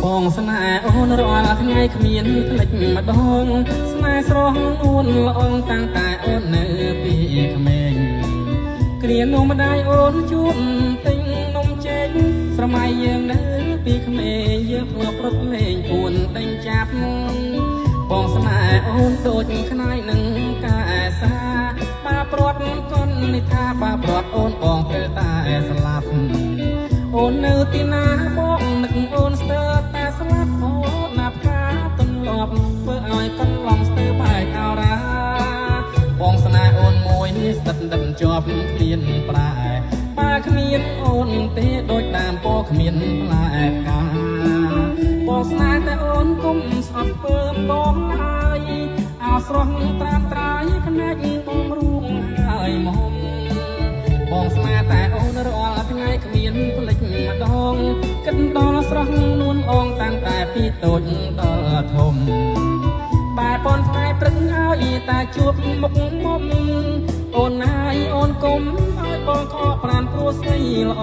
បងស្នេហ៍អូនរាល់ថ្ងៃគ្មានភ្លេចម្ដងស្នេហ៍ស្រស់នួនល្អងតាំងតែអូននៅពីក្មេងគ្រានោះម្ដាយអូនជួបទិញនំចេកស្រមៃយើងនៅពីក្មេងយើងធ្លាប់រត់លេងពួនដេញចាប់បងស្នេហ៍អូនដូចខ្នាយនឹងកាសាបាព្រាត់កូននេះថាបាព្រាត់អូនបងទៅតែស្លាប់អូននៅទីណាបងនឹកអូនស្ទើរតែស្លាប់អូនណាប់កាទន្លាប់ធ្វើឲ្យកន្លងស្ទើរបែកអរាបងស្នេហ៍អូនមួយនេះស្ទិតដិតជាប់គ្មានប្រែបាគ្មានអូនទេដូចតាមពណ៌គ្មានផ្លែផ្កាបងស្នេហ៍តែអូនគុំស្អប់ពើបងហើយអោស្រស់ត្រាំត្រាយភ្នែកបងរួងហើយមកបងស្នេហ៍តែអូនរាល់ថ្ងៃគ្មានភ្លេចម្ដងគិតដល់ស្រស់នួនអងតាំងតែពីតូចដល់ធំបែបនថ្ងៃព្រឹកហើយតែជួបមុខមុំអូនហើយអូនគុំឲ្យបងខកប្រានព្រោះស្អីល្អ